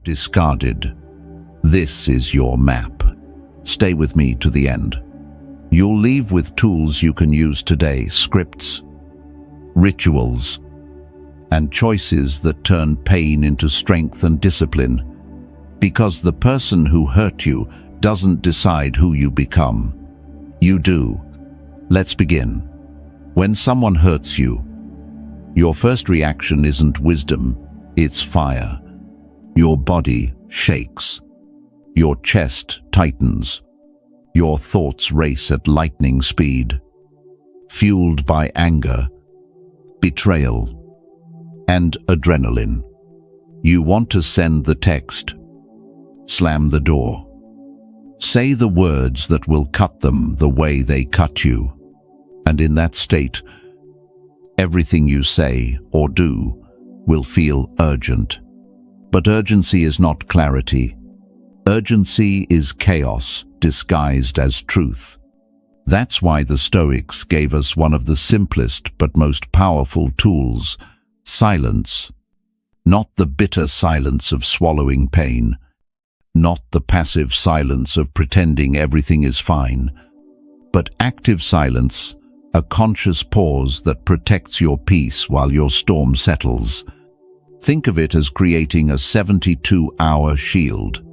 Discarded. This is your map. Stay with me to the end. You'll leave with tools you can use today, scripts, rituals, and choices that turn pain into strength and discipline. Because the person who hurt you doesn't decide who you become. You do. Let's begin. When someone hurts you, your first reaction isn't wisdom, it's fire. Your body shakes. Your chest tightens. Your thoughts race at lightning speed, fueled by anger, betrayal, and adrenaline. You want to send the text, slam the door, say the words that will cut them the way they cut you. And in that state, everything you say or do will feel urgent. But urgency is not clarity. Urgency is chaos disguised as truth. That's why the Stoics gave us one of the simplest but most powerful tools: silence. Not the bitter silence of swallowing pain, not the passive silence of pretending everything is fine, but active silence, a conscious pause that protects your peace while your storm settles. Think of it as creating a 72-hour shield.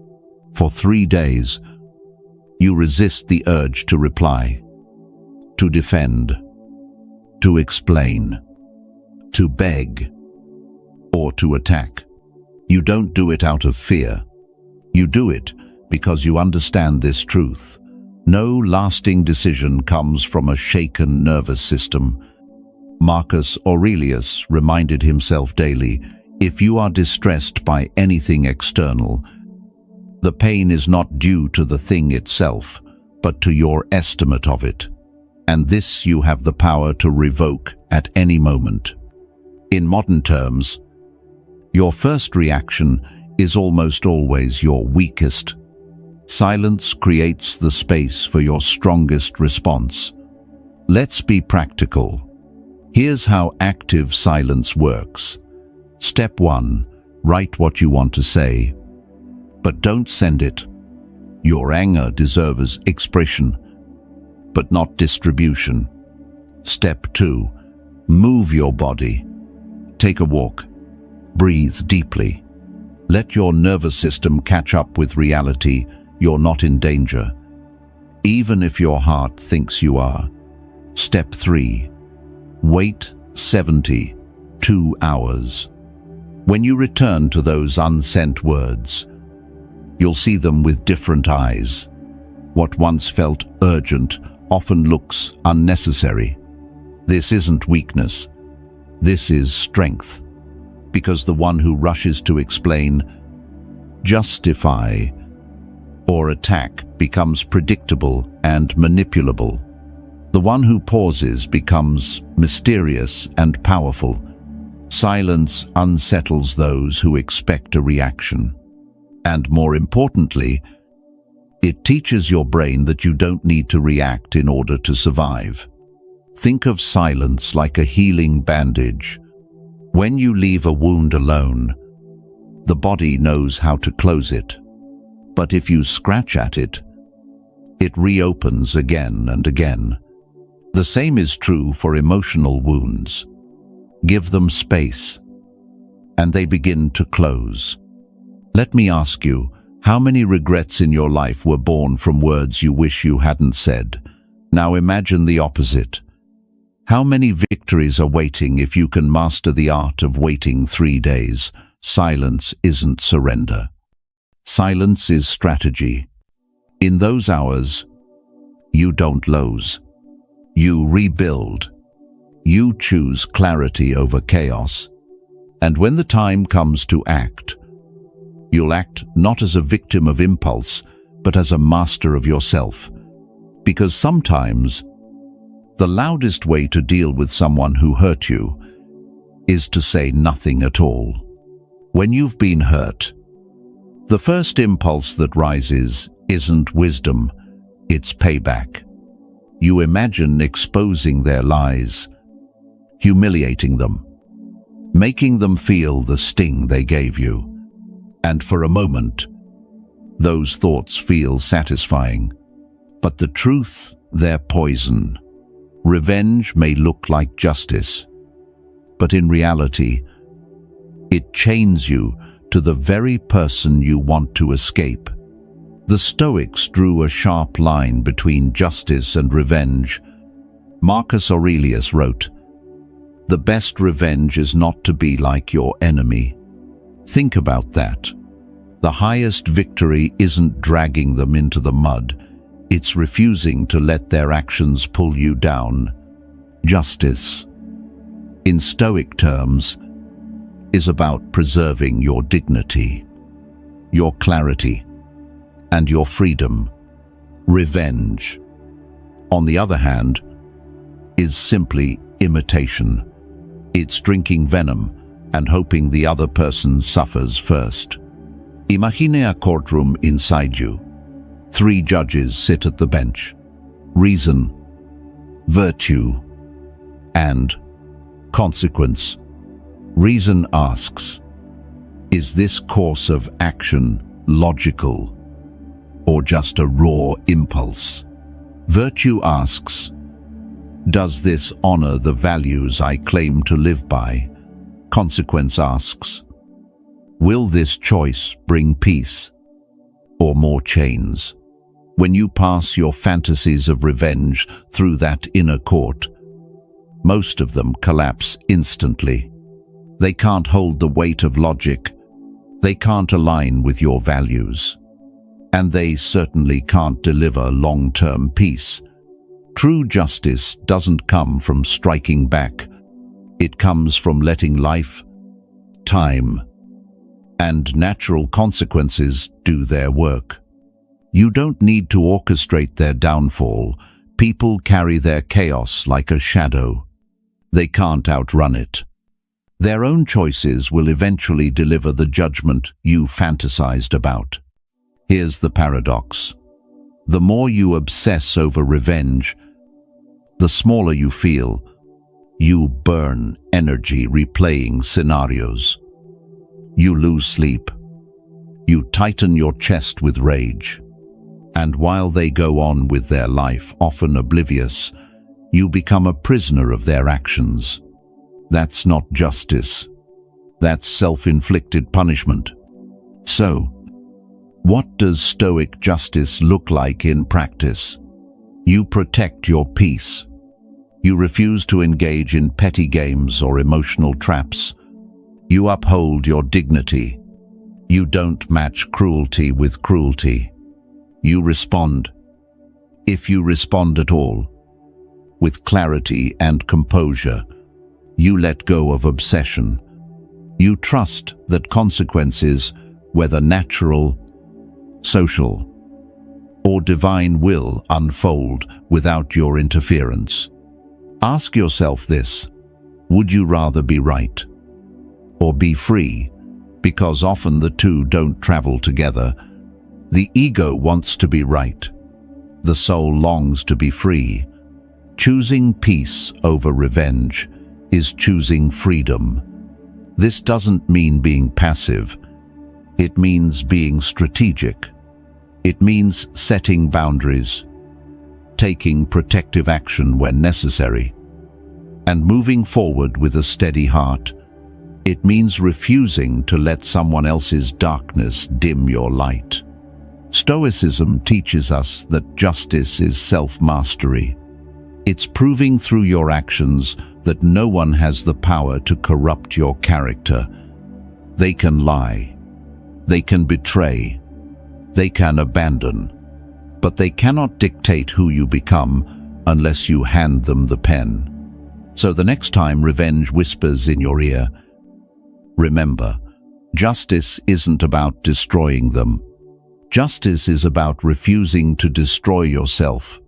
For 3 days, you resist the urge to reply, to defend, to explain, to beg, or to attack. You don't do it out of fear. You do it because you understand this truth. No lasting decision comes from a shaken nervous system. Marcus Aurelius reminded himself daily, if you are distressed by anything external, the pain is not due to the thing itself, but to your estimate of it. And this you have the power to revoke at any moment. In modern terms, your first reaction is almost always your weakest. Silence creates the space for your strongest response. Let's be practical. Here's how active silence works. Step 1. Write what you want to say, but don't send it. Your anger deserves expression, but not distribution. Step 2. Move your body. Take a walk. Breathe deeply. Let your nervous system catch up with reality. You're not in danger, even if your heart thinks you are. Step 3. Wait 72 hours. When you return to those unsent words, you'll see them with different eyes. What once felt urgent often looks unnecessary. This isn't weakness. This is strength. Because the one who rushes to explain, justify, or attack becomes predictable and manipulable. The one who pauses becomes mysterious and powerful. Silence unsettles those who expect a reaction. And more importantly, it teaches your brain that you don't need to react in order to survive. Think of silence like a healing bandage. When you leave a wound alone, the body knows how to close it. But if you scratch at it, it reopens again and again. The same is true for emotional wounds. Give them space, and they begin to close. Let me ask you, how many regrets in your life were born from words you wish you hadn't said? Now imagine the opposite. How many victories are waiting if you can master the art of waiting 3 days? Silence isn't surrender. Silence is strategy. In those hours, you don't lose. You rebuild. You choose clarity over chaos. And when the time comes to act, you'll act not as a victim of impulse, but as a master of yourself. Because sometimes, the loudest way to deal with someone who hurt you is to say nothing at all. When you've been hurt, the first impulse that rises isn't wisdom, it's payback. You imagine exposing their lies, humiliating them, making them feel the sting they gave you. And for a moment, those thoughts feel satisfying. But the truth, they're poison. Revenge may look like justice, but in reality, it chains you to the very person you want to escape. The Stoics drew a sharp line between justice and revenge. Marcus Aurelius wrote, "The best revenge is not to be like your enemy." Think about that. The highest victory isn't dragging them into the mud. It's refusing to let their actions pull you down. Justice, in Stoic terms, is about preserving your dignity, your clarity, and your freedom. Revenge, on the other hand, is simply imitation. It's drinking venom and hoping the other person suffers first. Imagine a courtroom inside you. 3 judges sit at the bench. Reason, virtue, and consequence. Reason asks, is this course of action logical or just a raw impulse? Virtue asks, does this honor the values I claim to live by? Consequence asks, will this choice bring peace or more chains? When you pass your fantasies of revenge through that inner court, most of them collapse instantly. They can't hold the weight of logic. They can't align with your values. And they certainly can't deliver long-term peace. True justice doesn't come from striking back. It comes from letting life, time, and natural consequences do their work. You don't need to orchestrate their downfall. People carry their chaos like a shadow. They can't outrun it. Their own choices will eventually deliver the judgment you fantasized about. Here's the paradox. The more you obsess over revenge, the smaller you feel. You burn energy replaying scenarios. You lose sleep. You tighten your chest with rage. And while they go on with their life, often oblivious, you become a prisoner of their actions. That's not justice. That's self-inflicted punishment. So, what does Stoic justice look like in practice? You protect your peace. You refuse to engage in petty games or emotional traps. You uphold your dignity. You don't match cruelty with cruelty. You respond, if you respond at all, with clarity and composure. You let go of obsession. You trust that consequences, whether natural, social, or divine, will unfold without your interference. Ask yourself this: would you rather be right or be free? Because often the two don't travel together. The ego wants to be right. The soul longs to be free. Choosing peace over revenge is choosing freedom. This doesn't mean being passive. It means being strategic. It means setting boundaries, taking protective action when necessary, and moving forward with a steady heart. It means refusing to let someone else's darkness dim your light. Stoicism teaches us that justice is self-mastery. It's proving through your actions that no one has the power to corrupt your character. They can lie. They can betray. They can abandon. But they cannot dictate who you become unless you hand them the pen. So the next time revenge whispers in your ear, remember, justice isn't about destroying them. Justice is about refusing to destroy yourself.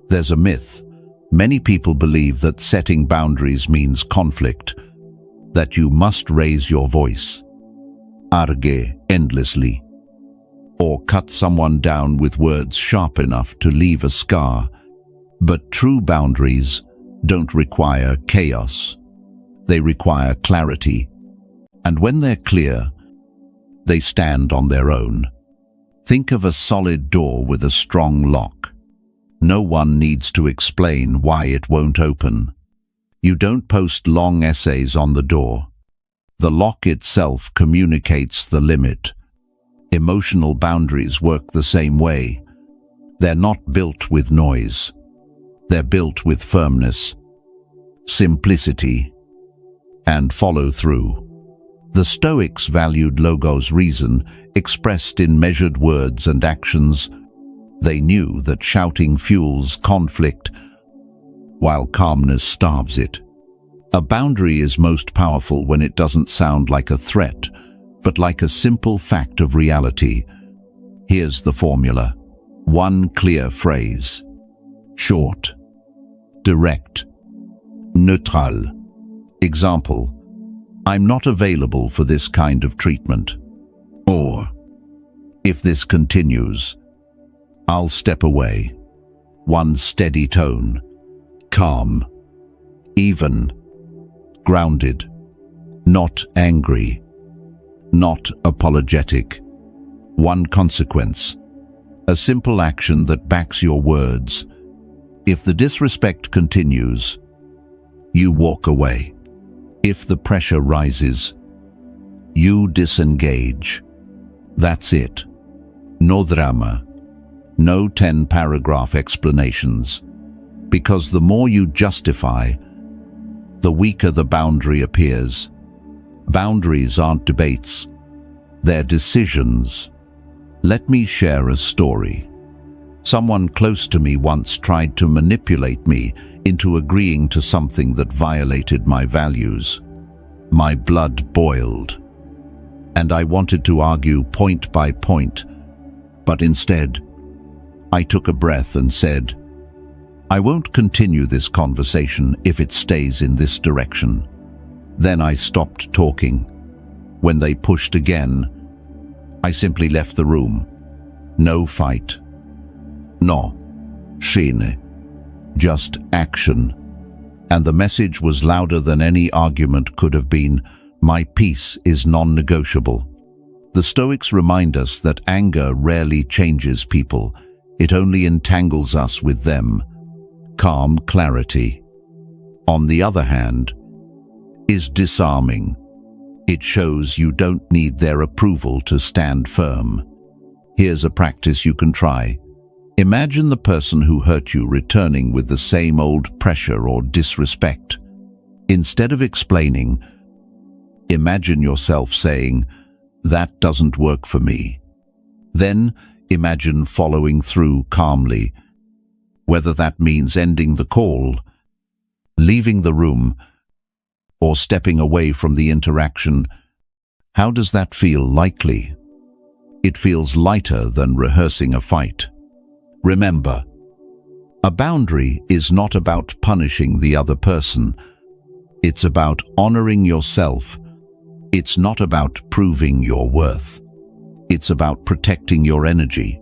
There's a myth. Many people believe that setting boundaries means conflict, that you must raise your voice, argue endlessly, or cut someone down with words sharp enough to leave a scar. But true boundaries don't require chaos. They require clarity. And when they're clear, They stand on their own. Think of a solid door with a strong lock. No one needs to explain why it won't open. You don't post long essays on the door. The lock itself communicates the limit. Emotional boundaries work the same way. They're not built with noise. They're built with firmness, simplicity, and follow-through. The Stoics valued logos, reason, expressed in measured words and actions. They knew that shouting fuels conflict, while calmness starves it. A boundary is most powerful when it doesn't sound like a threat, but like a simple fact of reality. Here's the formula. One clear phrase. Short. Direct. Neutral. Example. I'm not available for this kind of treatment. Or, if this continues, I'll step away. One steady tone. Calm. Even. Grounded. Not angry. Not apologetic. One consequence. A simple action that backs your words. If the disrespect continues, you walk away. If the pressure rises, you disengage. That's it. No drama. No 10-paragraph explanations. Because the more you justify, the weaker the boundary appears. Boundaries aren't debates. They're decisions. Let me share a story. Someone close to me once tried to manipulate me into agreeing to something that violated my values. My blood boiled, and I wanted to argue point by point, but instead, I took a breath and said, I won't continue this conversation if it stays in this direction. Then I stopped talking. When they pushed again, I simply left the room. No fight. No scene. Just action. And the message was louder than any argument could have been. My peace is non-negotiable. The Stoics remind us that anger rarely changes people. It only entangles us with them. Calm clarity, on the other hand, is disarming. It shows you don't need their approval to stand firm. Here's a practice you can try. Imagine the person who hurt you returning with the same old pressure or disrespect. Instead of explaining, imagine yourself saying, "That doesn't work for me." Then imagine following through calmly, whether that means ending the call, leaving the room, or stepping away from the interaction. How does that feel? Likely? It feels lighter than rehearsing a fight. Remember, a boundary is not about punishing the other person. It's about honoring yourself. It's not about proving your worth. It's about protecting your energy.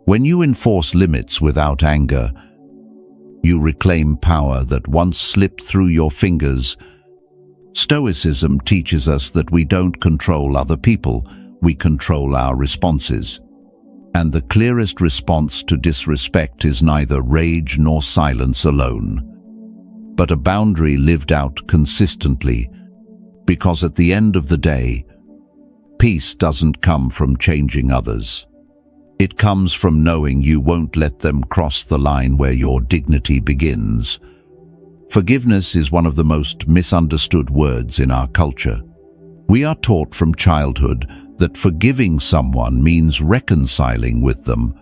When you enforce limits without anger, you reclaim power that once slipped through your fingers. Stoicism teaches us that we don't control other people, we control our responses. And the clearest response to disrespect is neither rage nor silence alone, but a boundary lived out consistently, because at the end of the day, peace doesn't come from changing others. It comes from knowing you won't let them cross the line where your dignity begins. Forgiveness is one of the most misunderstood words in our culture. We are taught from childhood that forgiving someone means reconciling with them,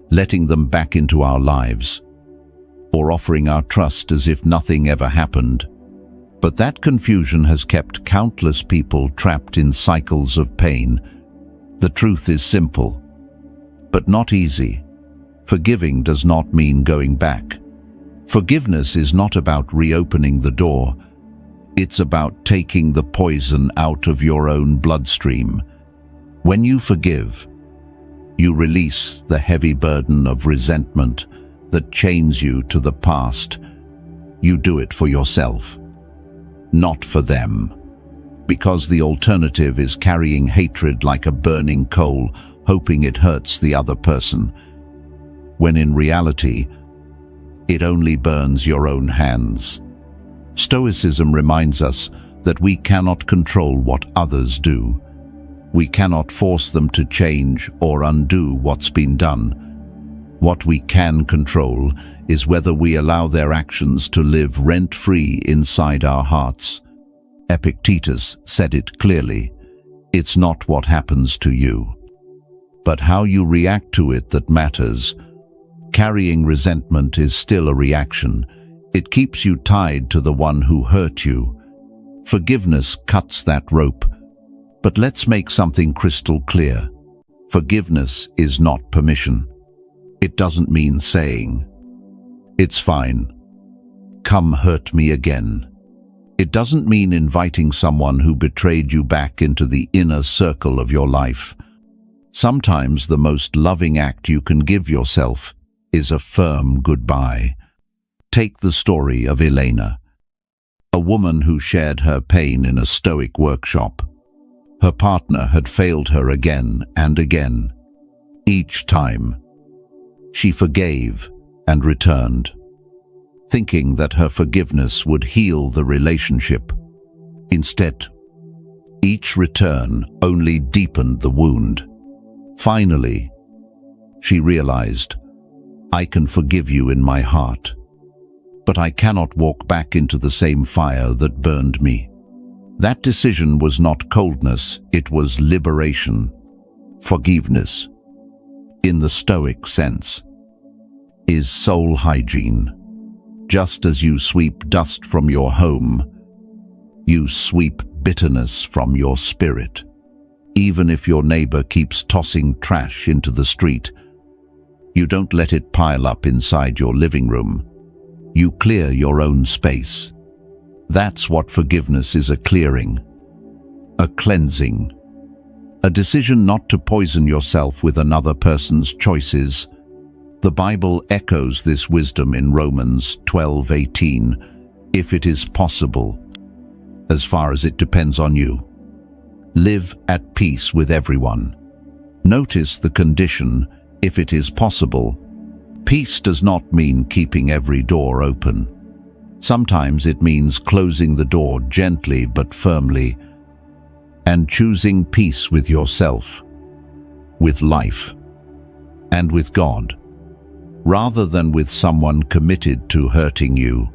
letting them back into our lives, or offering our trust as if nothing ever happened. But that confusion has kept countless people trapped in cycles of pain. The truth is simple, but not easy. Forgiving does not mean going back. Forgiveness is not about reopening the door. It's about taking the poison out of your own bloodstream. When you forgive, you release the heavy burden of resentment that chains you to the past. You do it for yourself, not for them. because the alternative is carrying hatred like a burning coal, hoping it hurts the other person, when in reality, it only burns your own hands. Stoicism reminds us that we cannot control what others do. We cannot force them to change or undo what's been done. What we can control is whether we allow their actions to live rent-free inside our hearts. Epictetus said it clearly. It's not what happens to you, but how you react to it that matters. Carrying resentment is still a reaction. It keeps you tied to the one who hurt you. Forgiveness cuts that rope. But let's make something crystal clear. Forgiveness is not permission. It doesn't mean saying, "It's fine. Come hurt me again." It doesn't mean inviting someone who betrayed you back into the inner circle of your life. Sometimes the most loving act you can give yourself is a firm goodbye. Take the story of Elena, a woman who shared her pain in a Stoic workshop. Her partner had failed her again and again. Each time, she forgave and returned, thinking that her forgiveness would heal the relationship. Instead, each return only deepened the wound. Finally, she realized, "I can forgive you in my heart, but I cannot walk back into the same fire that burned me." That decision was not coldness, it was liberation. Forgiveness, in the Stoic sense, is soul hygiene. Just as you sweep dust from your home, you sweep bitterness from your spirit. Even if your neighbor keeps tossing trash into the street, you don't let it pile up inside your living room. You clear your own space. That's what forgiveness is: a clearing, a cleansing, a decision not to poison yourself with another person's choices. The Bible echoes this wisdom in Romans 12:18. If it is possible, as far as it depends on you, live at peace with everyone. Notice the condition, if it is possible. Peace does not mean keeping every door open. Sometimes it means closing the door gently but firmly, and choosing peace with yourself, with life, and with God, rather than with someone committed to hurting you.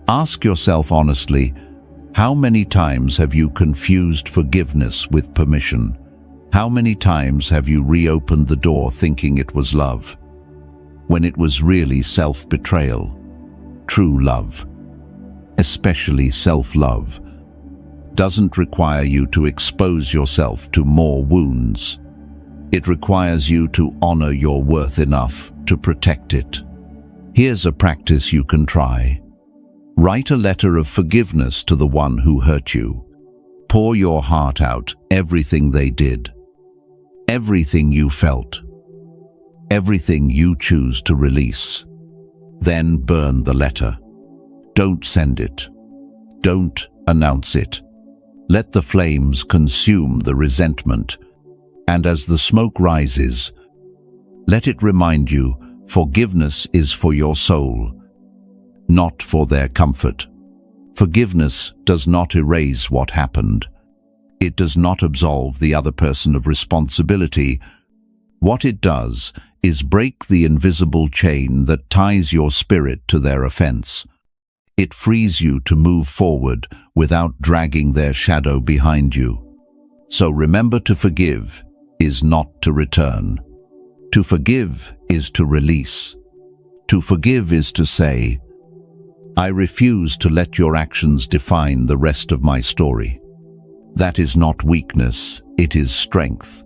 Ask yourself honestly, how many times have you confused forgiveness with permission? How many times have you reopened the door thinking it was love, when it was really self-betrayal? True love, especially self-love, doesn't require you to expose yourself to more wounds. It requires you to honor your worth enough to protect it. Here's a practice you can try. Write a letter of forgiveness to the one who hurt you. Pour your heart out, everything they did, everything you felt, everything you choose to release. Then burn the letter. Don't send it. Don't announce it. Let the flames consume the resentment, and as the smoke rises, let it remind you forgiveness is for your soul, not for their comfort. Forgiveness does not erase what happened. It does not absolve the other person of responsibility. What it does is break the invisible chain that ties your spirit to their offense. It frees you to move forward without dragging their shadow behind you. So remember, to forgive is not to return. To forgive is to release. To forgive is to say, "I refuse to let your actions define the rest of my story." That is not weakness, it is strength.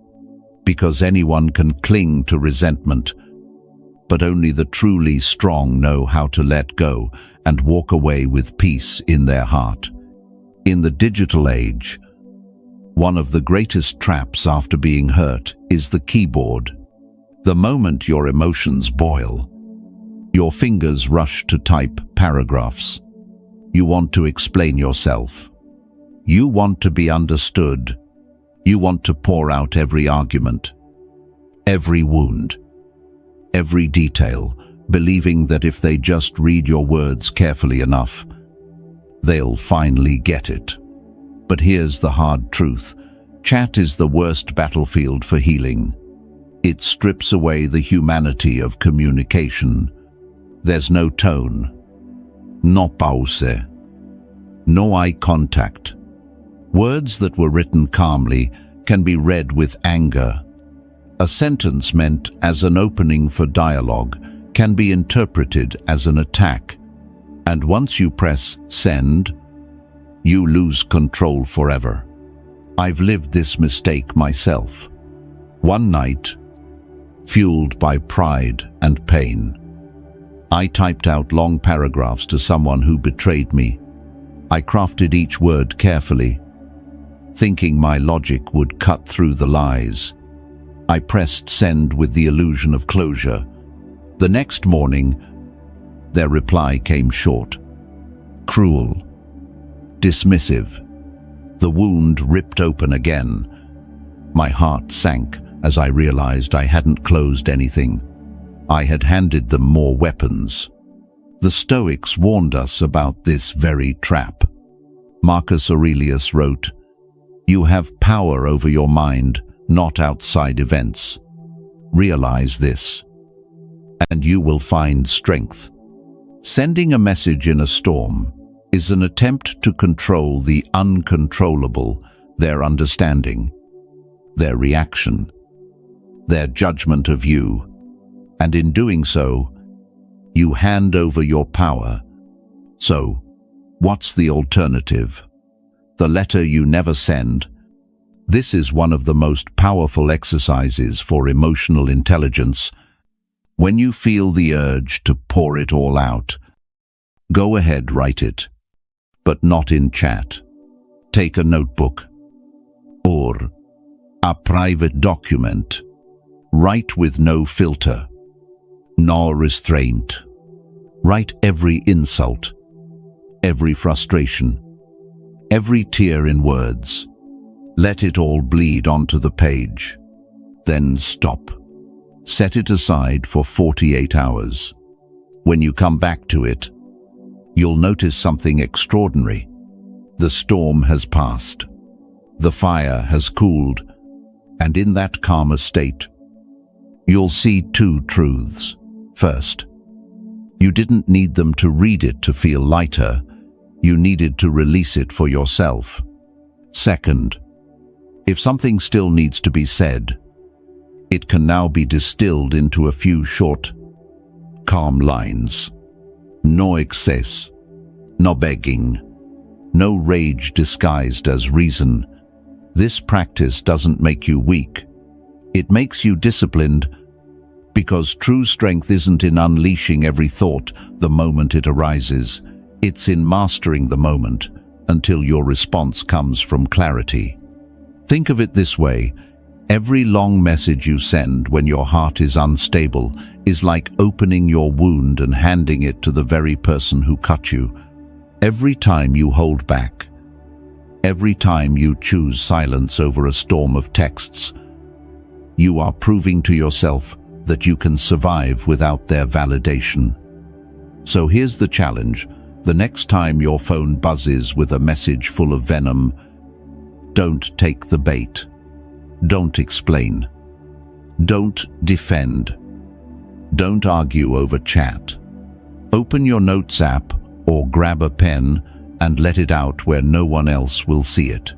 Because anyone can cling to resentment, but only the truly strong know how to let go and walk away with peace in their heart. In the digital age, one of the greatest traps after being hurt is the keyboard. The moment your emotions boil, your fingers rush to type paragraphs. You want to explain yourself. You want to be understood. You want to pour out every argument, every wound, every detail, believing that if they just read your words carefully enough, they'll finally get it. But here's the hard truth. Chat is the worst battlefield for healing. It strips away the humanity of communication. There's no tone, no pause, no eye contact. Words that were written calmly can be read with anger. A sentence meant as an opening for dialogue can be interpreted as an attack. And once you press send, you lose control forever. I've lived this mistake myself. One night, fueled by pride and pain, I typed out long paragraphs to someone who betrayed me. I crafted each word carefully, thinking my logic would cut through the lies. I pressed send with the illusion of closure. The next morning, their reply came short, cruel, dismissive. The wound ripped open again. My heart sank as I realized I hadn't closed anything. I had handed them more weapons. The Stoics warned us about this very trap. Marcus Aurelius wrote, "You have power over your mind, not outside events. Realize this, and you will find strength." Sending a message in a storm is an attempt to control the uncontrollable, their understanding, their reaction, their judgment of you, and in doing so, you hand over your power. So, what's the alternative? The letter you never send. This is one of the most powerful exercises for emotional intelligence. When you feel the urge to pour it all out, go ahead, write it, but not in chat. Take a notebook or a private document. Write with no filter, no restraint. Write every insult, every frustration, every tear in words. Let it all bleed onto the page. Then stop. Set it aside for 48 hours. When you come back to it, you'll notice something extraordinary. The storm has passed. The fire has cooled. And in that calmer state, you'll see two truths. First, you didn't need them to read it to feel lighter. You needed to release it for yourself. Second, if something still needs to be said, it can now be distilled into a few short, calm lines. No excess, no begging, no rage disguised as reason. This practice doesn't make you weak. It makes you disciplined, because true strength isn't in unleashing every thought the moment it arises. It's in mastering the moment until your response comes from clarity. Think of it this way. Every long message you send when your heart is unstable is like opening your wound and handing it to the very person who cut you. Every time you hold back, every time you choose silence over a storm of texts, you are proving to yourself that you can survive without their validation. So here's the challenge. The next time your phone buzzes with a message full of venom, don't take the bait. Don't explain. Don't defend. Don't argue over chat. Open your notes app or grab a pen and let it out where no one else will see it.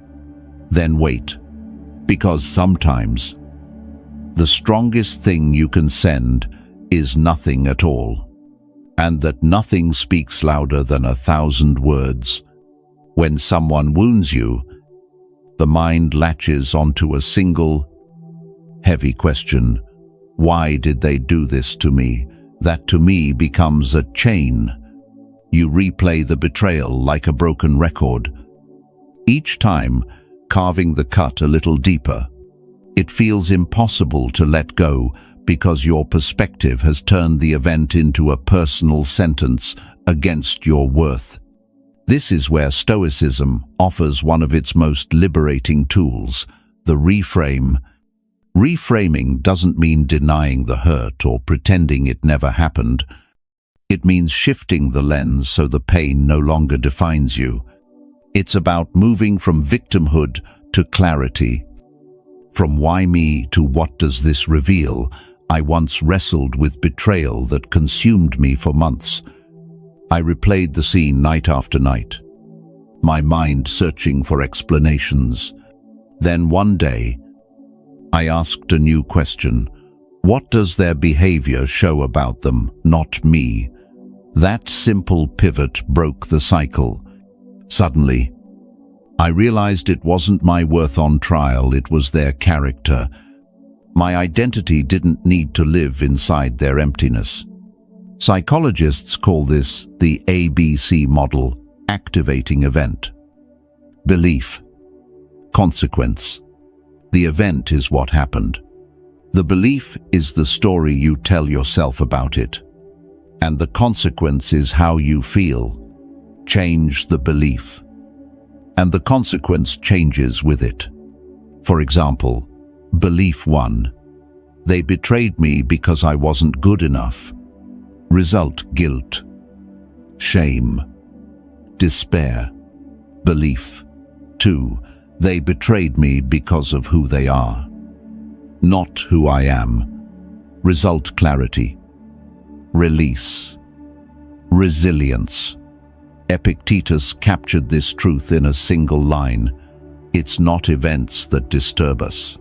Then wait, because sometimes the strongest thing you can send is nothing at all, and that nothing speaks louder than 1,000 words. When someone wounds you, the mind latches onto a single, heavy question. Why did they do this to me? That to me becomes a chain. You replay the betrayal like a broken record, each time carving the cut a little deeper. It feels impossible to let go because your perspective has turned the event into a personal sentence against your worth. This is where Stoicism offers one of its most liberating tools, the reframe. Reframing doesn't mean denying the hurt or pretending it never happened. It means shifting the lens so the pain no longer defines you. It's about moving from victimhood to clarity. From why me to what does this reveal? I once wrestled with betrayal that consumed me for months. I replayed the scene night after night, my mind searching for explanations. Then one day, I asked a new question. What does their behavior show about them, not me? That simple pivot broke the cycle. Suddenly, I realized it wasn't my worth on trial, it was their character. My identity didn't need to live inside their emptiness. Psychologists call this the ABC model, activating event. Belief. Consequence. The event is what happened. The belief is the story you tell yourself about it. And the consequence is how you feel. Change the belief, and the consequence changes with it. For example, belief 1. They betrayed me because I wasn't good enough. Result: guilt, shame, despair. Belief 2. They betrayed me because of who they are, not who I am. Result: clarity, release, resilience. Epictetus captured this truth in a single line. It's not events that disturb us,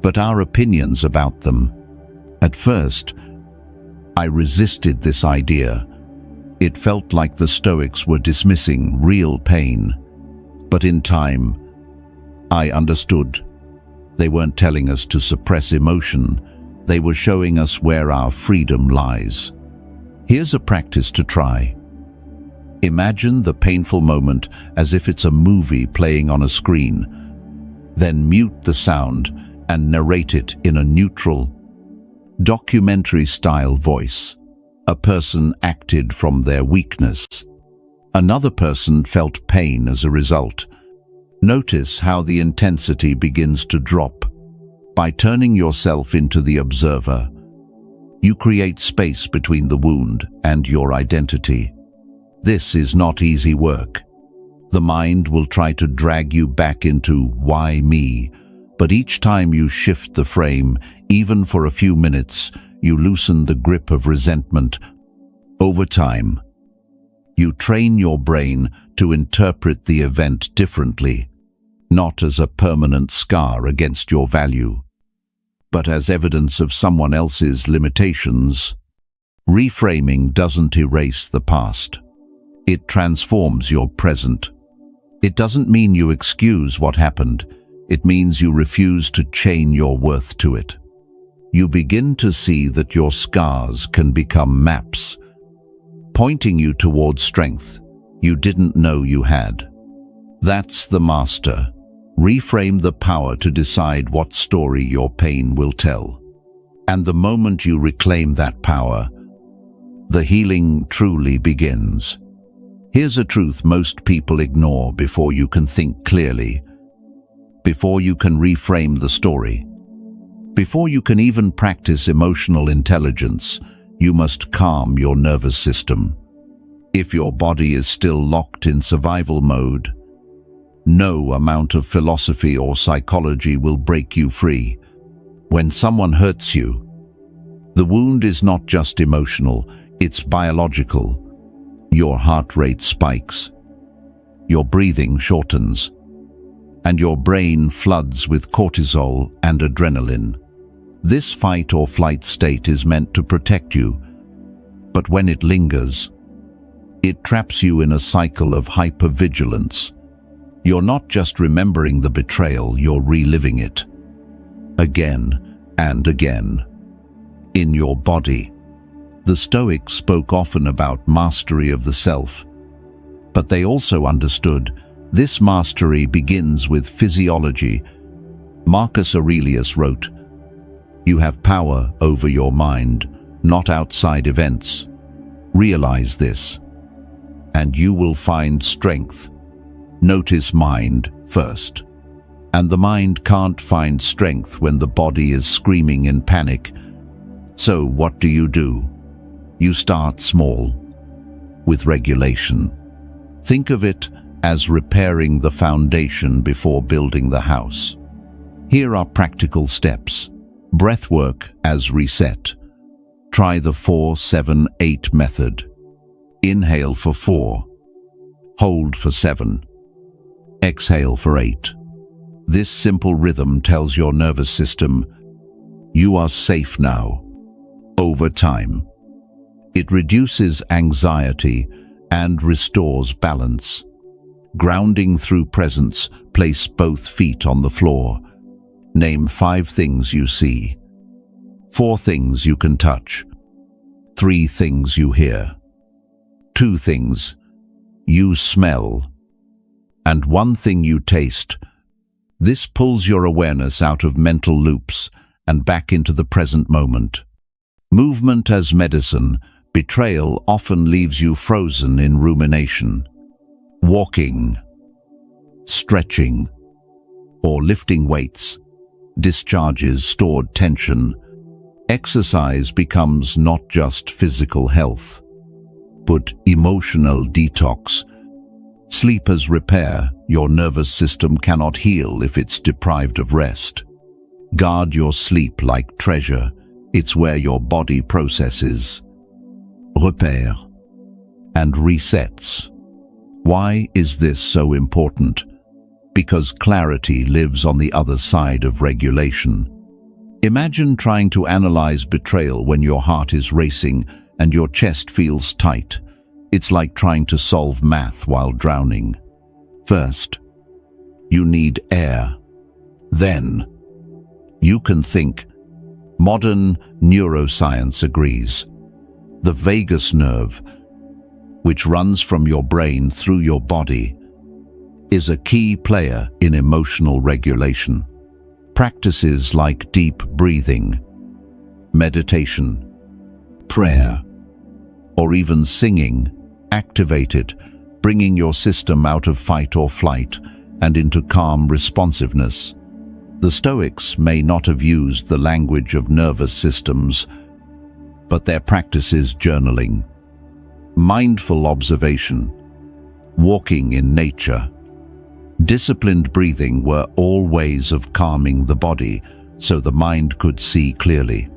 but our opinions about them. At first, I resisted this idea. It felt like the Stoics were dismissing real pain. But in time, I understood. They weren't telling us to suppress emotion. They were showing us where our freedom lies. Here's a practice to try. Imagine the painful moment as if it's a movie playing on a screen. Then mute the sound and narrate it in a neutral, documentary-style voice. A person acted from their weakness. Another person felt pain as a result. Notice how the intensity begins to drop. By turning yourself into the observer, you create space between the wound and your identity. This is not easy work. The mind will try to drag you back into why me, but each time you shift the frame, even for a few minutes, you loosen the grip of resentment. Over time, you train your brain to interpret the event differently, not as a permanent scar against your value, but as evidence of someone else's limitations. Reframing doesn't erase the past. It transforms your present. It doesn't mean you excuse what happened. It means you refuse to chain your worth to it. You begin to see that your scars can become maps, pointing you towards strength you didn't know you had. That's the master. Reframe the power to decide what story your pain will tell. And the moment you reclaim that power, the healing truly begins. Here's a truth most people ignore before you can think clearly, before you can reframe the story. Before you can even practice emotional intelligence, you must calm your nervous system. If your body is still locked in survival mode, no amount of philosophy or psychology will break you free. When someone hurts you, the wound is not just emotional, it's biological. Your heart rate spikes, your breathing shortens, and your brain floods with cortisol and adrenaline. This fight or flight state is meant to protect you, but when it lingers, it traps you in a cycle of hypervigilance. You're not just remembering the betrayal, you're reliving it. Again and again. In your body. The Stoics spoke often about mastery of the self, but they also understood this mastery begins with physiology. Marcus Aurelius wrote, "You have power over your mind, not outside events. Realize this." and you will find strength. Notice mind first. And the mind can't find strength when the body is screaming in panic. So what do? You start small, with regulation. Think of it as repairing the foundation before building the house. Here are practical steps. Breathwork as reset. Try the 4-7-8 method. Inhale for 4. Hold for 7. Exhale for 8. This simple rhythm tells your nervous system, you are safe now. Over time, it reduces anxiety and restores balance. Grounding through presence, place both feet on the floor. Name 5 things you see. 4 things you can touch. 3 things you hear. 2 things you smell. And 1 thing you taste. This pulls your awareness out of mental loops and back into the present moment. Movement as medicine. Betrayal often leaves you frozen in rumination. Walking, stretching, or lifting weights discharges stored tension. Exercise becomes not just physical health, but emotional detox. Sleep as repair. Your nervous system cannot heal if it's deprived of rest. Guard your sleep like treasure. It's where your body processes, repair, and resets. Why is this so important? Because clarity lives on the other side of regulation. Imagine trying to analyze betrayal when your heart is racing and your chest feels tight. It's like trying to solve math while drowning. First, you need air. Then, you can think. Modern neuroscience agrees. The vagus nerve, which runs from your brain through your body, is a key player in emotional regulation. Practices like deep breathing, meditation, prayer, or even singing activate it, bringing your system out of fight or flight and into calm responsiveness. The Stoics may not have used the language of nervous systems, but their practice is journaling, mindful observation, walking in nature, disciplined breathing were all ways of calming the body so the mind could see clearly.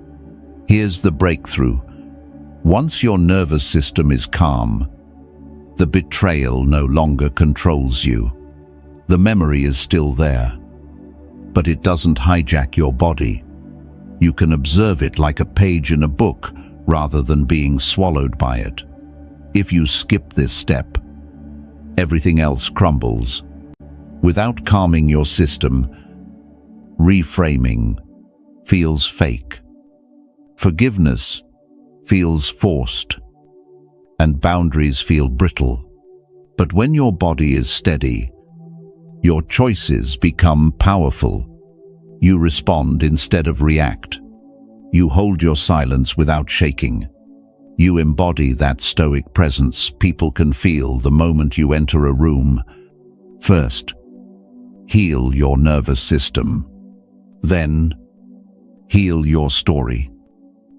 Here's the breakthrough. Once your nervous system is calm, the betrayal no longer controls you. The memory is still there, but it doesn't hijack your body. You can observe it like a page in a book rather than being swallowed by it. If you skip this step, everything else crumbles. Without calming your system, reframing feels fake. Forgiveness feels forced, and boundaries feel brittle. But when your body is steady, your choices become powerful. You respond instead of react. You hold your silence without shaking. You embody that stoic presence people can feel the moment you enter a room. First, heal your nervous system. Then, heal your story.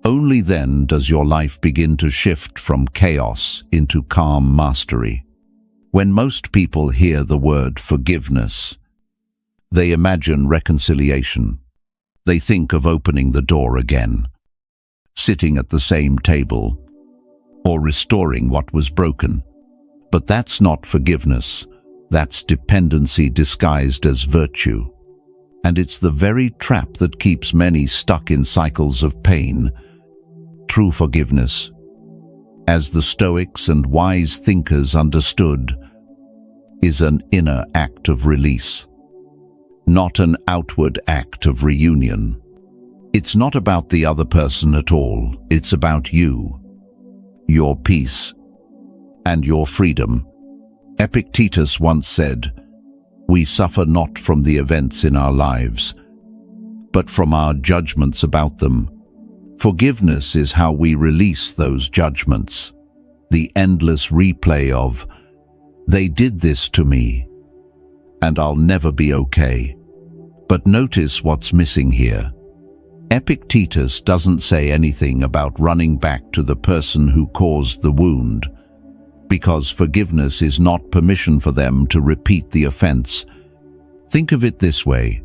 Only then does your life begin to shift from chaos into calm mastery. When most people hear the word forgiveness, they imagine reconciliation. They think of opening the door again, sitting at the same table, or restoring what was broken. But that's not forgiveness. That's dependency disguised as virtue. And it's the very trap that keeps many stuck in cycles of pain. True forgiveness, as the Stoics and wise thinkers understood, is an inner act of release, not an outward act of reunion. It's not about the other person at all. It's about you, your peace, and your freedom. Epictetus once said, "We suffer not from the events in our lives, but from our judgments about them." Forgiveness is how we release those judgments. the endless replay of, "They did this to me, and I'll never be okay." But notice what's missing here. Epictetus doesn't say anything about running back to the person who caused the wound, because forgiveness is not permission for them to repeat the offense. Think of it this way.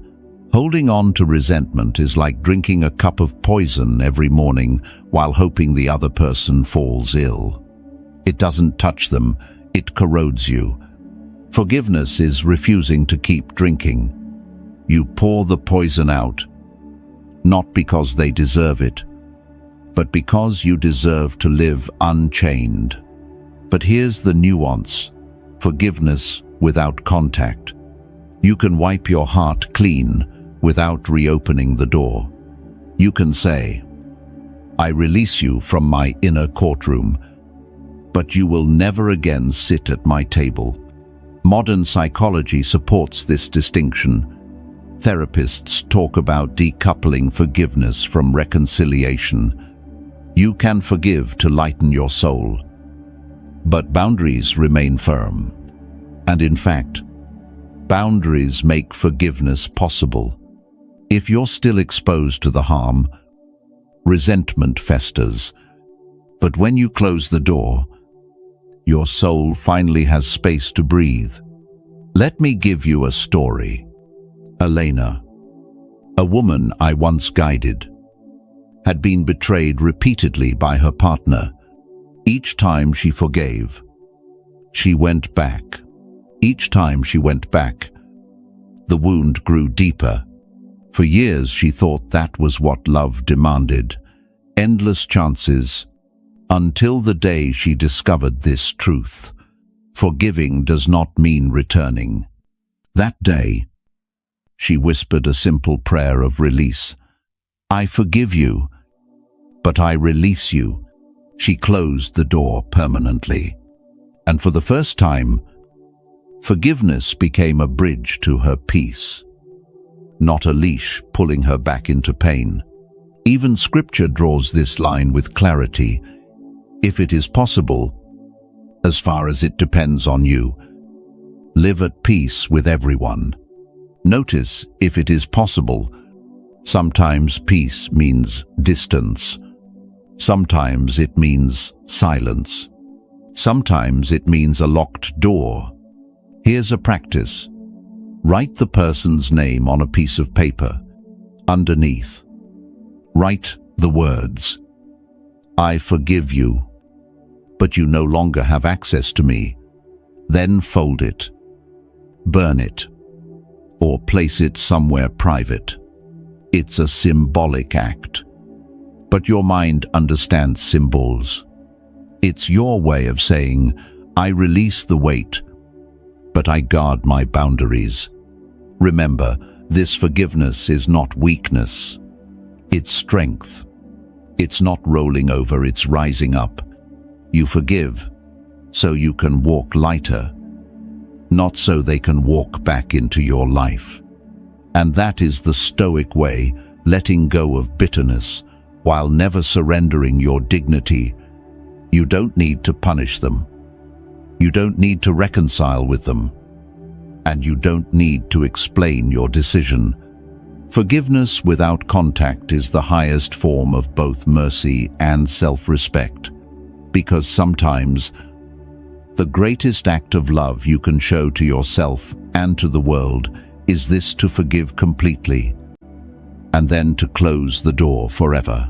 Holding on to resentment is like drinking a cup of poison every morning while hoping the other person falls ill. It doesn't touch them, it corrodes you. Forgiveness is refusing to keep drinking. You pour the poison out, not because they deserve it, but because you deserve to live unchained. But here's the nuance: forgiveness without contact. You can wipe your heart clean without reopening the door. You can say, "I release you from my inner courtroom, but you will never again sit at my table." Modern psychology supports this distinction. Therapists talk about decoupling forgiveness from reconciliation. You can forgive to lighten your soul, but boundaries remain firm. And in fact, boundaries make forgiveness possible. If you're still exposed to the harm, resentment festers. But when you close the door, your soul finally has space to breathe. Let me give you a story. Elena, a woman I once guided, had been betrayed repeatedly by her partner. Each time she forgave, she went back. Each time she went back, the wound grew deeper. For years she thought that was what love demanded. Endless chances, until the day she discovered this truth. Forgiving does not mean returning. That day, she whispered a simple prayer of release. "I forgive you, but I release you." She closed the door permanently. And for the first time, forgiveness became a bridge to her peace, not a leash pulling her back into pain. Even Scripture draws this line with clarity. If it is possible, as far as it depends on you, live at peace with everyone. Notice, if it is possible. Sometimes peace means distance. Sometimes it means silence. Sometimes it means a locked door. Here's a practice. Write the person's name on a piece of paper. Underneath, write the words, "I forgive you, but you no longer have access to me." Then fold it, burn it, or place it somewhere private. It's a symbolic act, but your mind understands symbols. It's your way of saying, "I release the weight, but I guard my boundaries." Remember, this forgiveness is not weakness. It's strength. It's not rolling over, it's rising up. You forgive so you can walk lighter, not so they can walk back into your life. And that is the Stoic way, letting go of bitterness while never surrendering your dignity. You don't need to punish them. You don't need to reconcile with them. And you don't need to explain your decision. Forgiveness without contact is the highest form of both mercy and self-respect, because sometimes the greatest act of love you can show to yourself and to the world is this: to forgive completely, and then to close the door forever.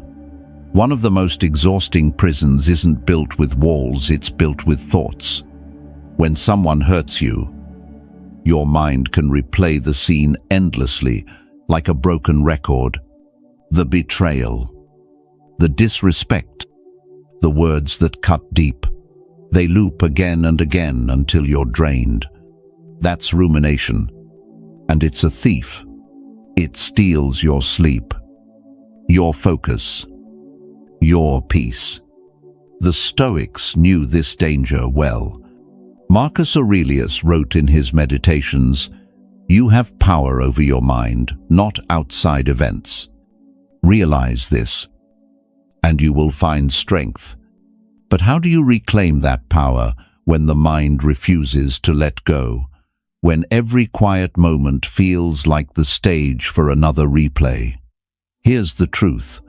One of the most exhausting prisons isn't built with walls, it's built with thoughts. When someone hurts you, your mind can replay the scene endlessly, like a broken record. The betrayal, the disrespect, the words that cut deep. They loop again and again until you're drained. That's rumination, and it's a thief. It steals your sleep, your focus, your peace. The Stoics knew this danger well. Marcus Aurelius wrote in his Meditations, "You have power over your mind, not outside events. Realize this, and you will find strength. But how do you reclaim that power when the mind refuses to let go? When every quiet moment feels like the stage for another replay? Here's the truth.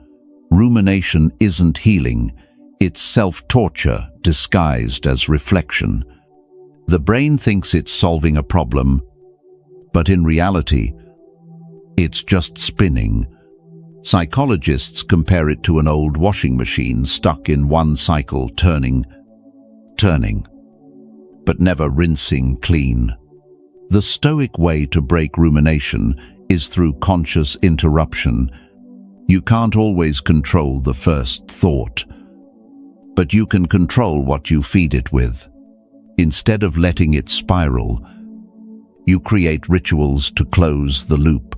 Rumination isn't healing. It's self-torture disguised as reflection. The brain thinks it's solving a problem, but in reality, it's just spinning. Psychologists compare it to an old washing machine stuck in one cycle, turning, but never rinsing clean. The Stoic way to break rumination is through conscious interruption. You can't always control the first thought, but you can control what you feed it with. Instead of letting it spiral, you create rituals to close the loop.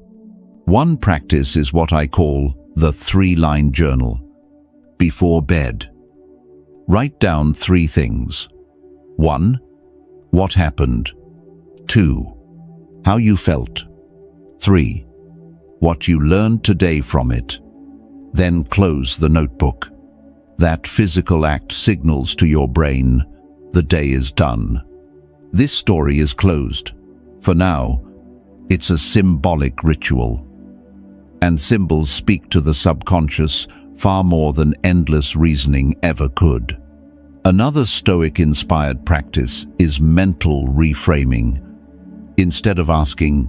One practice is what I call the 3-line journal. Before bed, write down 3 things. 1. What happened? 2. How you felt? 3. What you learned today from it. Then close the notebook. That physical act signals to your brain, the day is done. This story is closed. For now, it's a symbolic ritual. And symbols speak to the subconscious far more than endless reasoning ever could. Another Stoic-inspired practice is mental reframing. Instead of asking,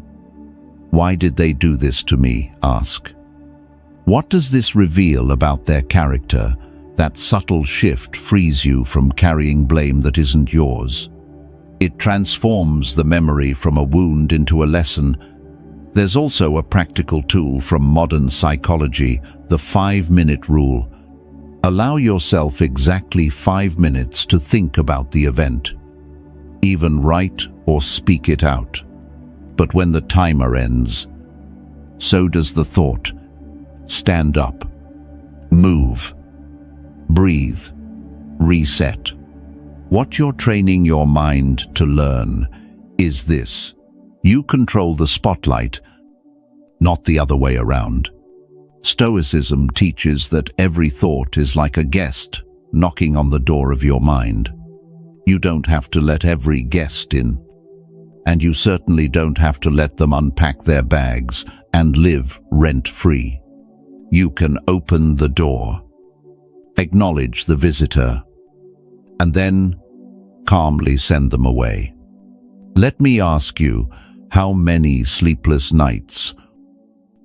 "Why did they do this to me?" ask, "What does this reveal about their character?" That subtle shift frees you from carrying blame that isn't yours. It transforms the memory from a wound into a lesson. There's also a practical tool from modern psychology, the 5-minute rule. Allow yourself exactly 5 minutes to think about the event. Even write or speak it out. But when the timer ends, so does the thought. Stand up. Move. Breathe. Reset. What you're training your mind to learn is this: you control the spotlight, not the other way around. Stoicism teaches that every thought is like a guest knocking on the door of your mind. You don't have to let every guest in, and you certainly don't have to let them unpack their bags and live rent-free. You can open the door, acknowledge the visitor, and then calmly send them away. Let me ask you, how many sleepless nights,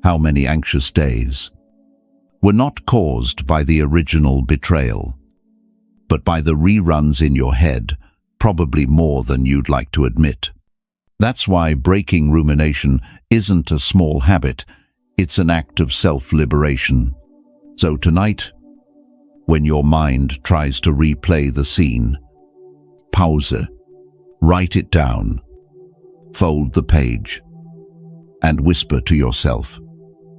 how many anxious days were not caused by the original betrayal, but by the reruns in your head, probably more than you'd like to admit? That's why breaking rumination isn't a small habit, it's an act of self-liberation. So tonight, when your mind tries to replay the scene, pause it, write it down, fold the page, and whisper to yourself,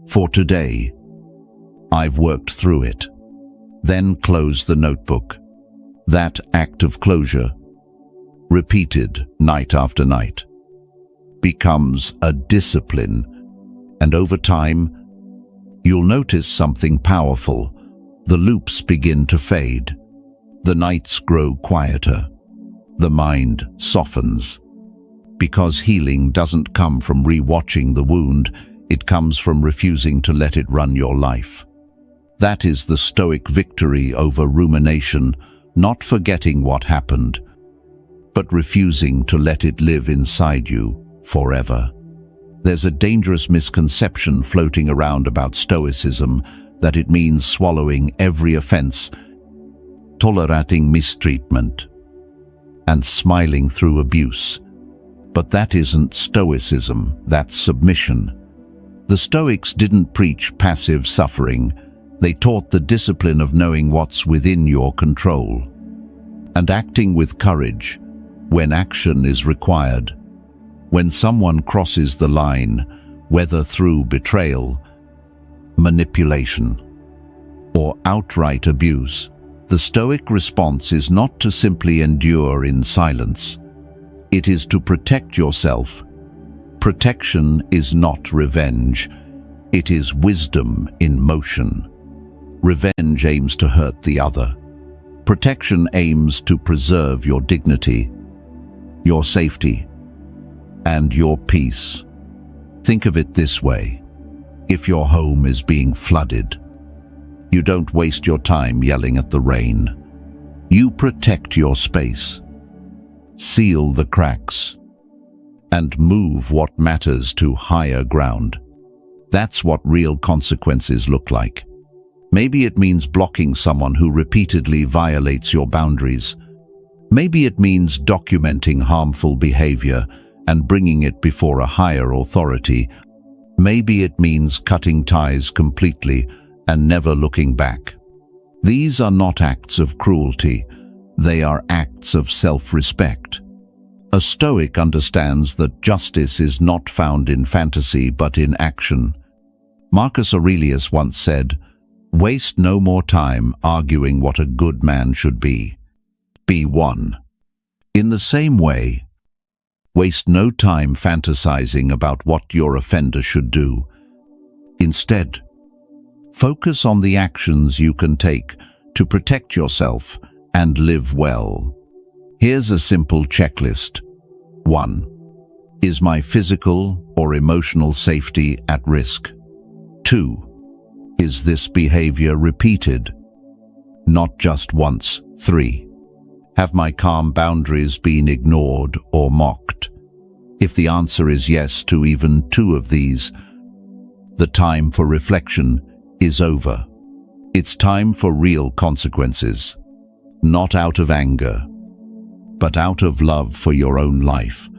"For today, I've worked through it." Then close the notebook. That act of closure, repeated night after night, becomes a discipline, and over time, you'll notice something powerful. The loops begin to fade. The nights grow quieter. The mind softens. Because healing doesn't come from rewatching the wound, it comes from refusing to let it run your life. That is the Stoic victory over rumination, not forgetting what happened, but refusing to let it live inside you forever. There's a dangerous misconception floating around about Stoicism, that it means swallowing every offense, tolerating mistreatment, and smiling through abuse. But that isn't Stoicism, that's submission. The Stoics didn't preach passive suffering, they taught the discipline of knowing what's within your control, and acting with courage when action is required. When someone crosses the line, whether through betrayal, manipulation, or outright abuse, the Stoic response is not to simply endure in silence. It is to protect yourself. Protection is not revenge. It is wisdom in motion. Revenge aims to hurt the other. Protection aims to preserve your dignity, your safety, and your peace. Think of it this way. If your home is being flooded, you don't waste your time yelling at the rain. You protect your space, seal the cracks, and move what matters to higher ground. That's what real consequences look like. Maybe it means blocking someone who repeatedly violates your boundaries. Maybe it means documenting harmful behavior and bringing it before a higher authority. Maybe it means cutting ties completely and never looking back. These are not acts of cruelty, they are acts of self-respect. A Stoic understands that justice is not found in fantasy but in action. Marcus Aurelius once said, "Waste no more time arguing what a good man should be. Be one." In the same way, waste no time fantasizing about what your offender should do. Instead, focus on the actions you can take to protect yourself and live well. Here's a simple checklist. 1. Is my physical or emotional safety at risk? 2. Is this behavior repeated? Not just once. 3. Have my calm boundaries been ignored or mocked? If the answer is yes to even 2 of these, the time for reflection is over. It's time for real consequences, not out of anger, but out of love for your own life.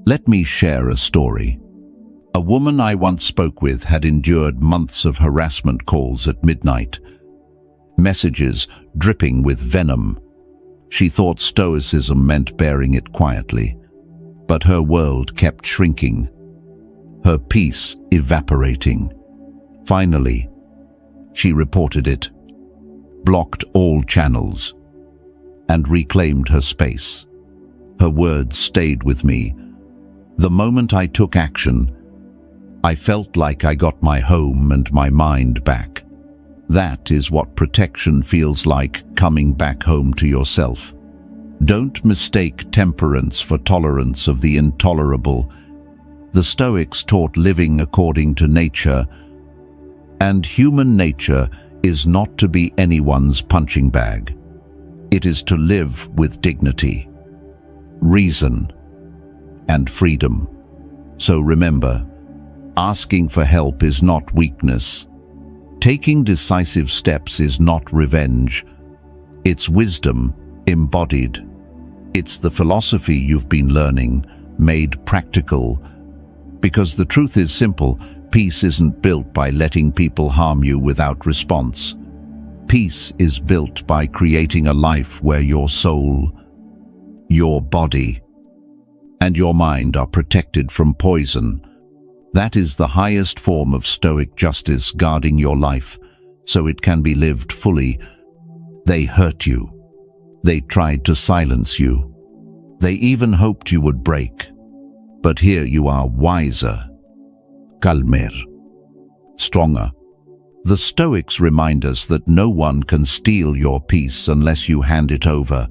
Let me share a story. A woman I once spoke with had endured months of harassment calls at midnight, messages dripping with venom. She thought Stoicism meant bearing it quietly, but her world kept shrinking, her peace evaporating. Finally, she reported it, blocked all channels, and reclaimed her space. Her words stayed with me. The moment I took action, I felt like I got my home and my mind back. That is what protection feels like, coming back home to yourself. Don't mistake temperance for tolerance of the intolerable. The Stoics taught living according to nature, and human nature is not to be anyone's punching bag. It is to live with dignity, reason, and freedom. So remember, asking for help is not weakness. Taking decisive steps is not revenge. It's wisdom embodied. It's the philosophy you've been learning, made practical. Because the truth is simple, peace isn't built by letting people harm you without response. Peace is built by creating a life where your soul, your body, and your mind are protected from poison. That is the highest form of Stoic justice, guarding your life so it can be lived fully. They hurt you. They tried to silence you. They even hoped you would break. But here you are, wiser, calmer, stronger. The Stoics remind us that no one can steal your peace unless you hand it over.